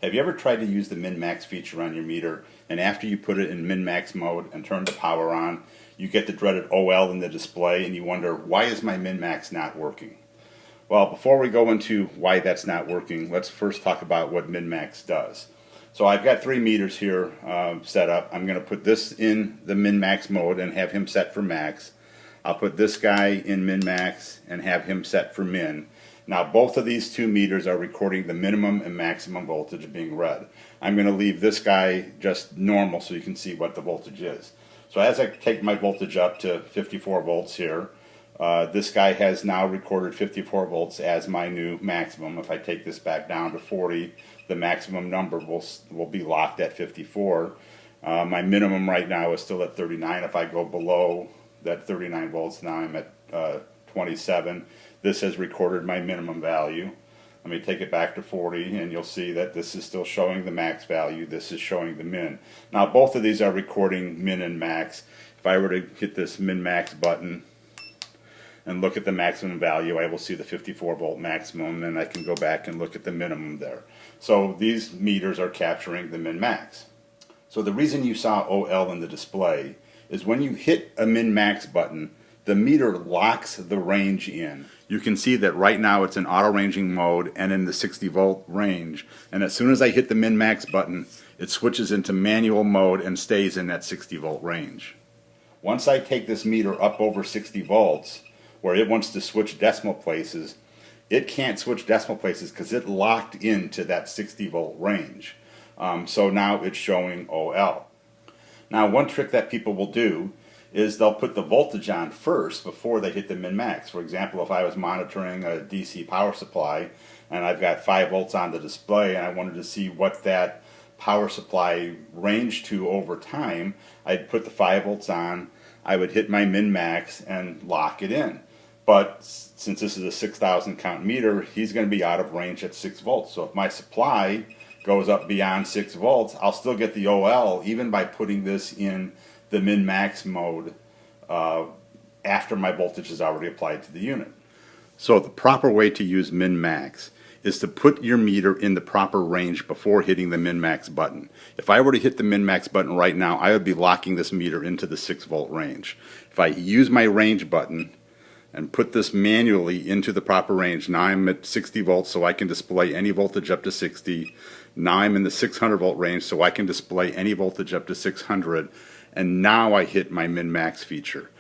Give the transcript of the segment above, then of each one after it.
Have you ever tried to use the min-max feature on your meter, and after you put it in min-max mode and turn the power on, you get the dreaded OL in the display and you wonder, why is my min-max not working? Well, before we go into why that's not working, let's first talk about what min-max does. So I've got 3 meters here set up. I'm going to put this in the min-max mode and have him set for max. I'll put this guy in min-max and have him set for min. Now both of these 2 meters are recording the minimum and maximum voltage being read. I'm going to leave this guy just normal so you can see what the voltage is. So as I take my voltage up to 54 volts here, this guy has now recorded 54 volts as my new maximum. If I take this back down to 40, the maximum number will be locked at 54. My minimum right now is still at 39. If I go below that 39 volts, now I'm at 27. This has recorded my minimum value. Let me take it back to 40 and you'll see that this is still showing the max value. This is showing the min. Now both of these are recording min and max. If I were to hit this min max button and look at the maximum value, I will see the 54 volt maximum, and I can go back and look at the minimum there. So these meters are capturing the min max. So the reason you saw OL in the display is when you hit a min max button, the meter locks the range in. You can see that right now it's in auto ranging mode and in the 60 volt range, and as soon as I hit the min max button, it switches into manual mode and stays in that 60 volt range. Once I take this meter up over 60 volts, where it wants to switch decimal places, it can't switch decimal places because it locked into that 60 volt range. So now it's showing OL. Now one trick that people will do is they'll put the voltage on first before they hit the min-max. For example, if I was monitoring a DC power supply and I've got 5 volts on the display and I wanted to see what that power supply ranged to over time, I'd put the 5 volts on, I would hit my min-max and lock it in. But since this is a 6,000 count meter, he's going to be out of range at 6 volts. So if my supply goes up beyond 6 volts, I'll still get the OL even by putting this in the min-max mode after my voltage is already applied to the unit. So the proper way to use min-max is to put your meter in the proper range before hitting the min-max button. If I were to hit the min-max button right now, I would be locking this meter into the 6 volt range. If I use my range button and put this manually into the proper range, now I'm at 60 volts so I can display any voltage up to 60. Now I'm in the 600 volt range so I can display any voltage up to 600. And now I hit my min-max feature.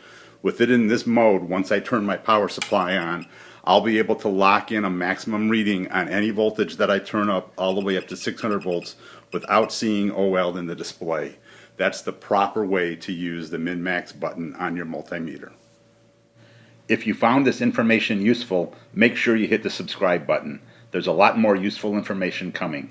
With it in this mode, once I turn my power supply on, I'll be able to lock in a maximum reading on any voltage that I turn up all the way up to 600 volts without seeing OL in the display. That's the proper way to use the min-max button on your multimeter. If you found this information useful, make sure you hit the subscribe button. There's a lot more useful information coming.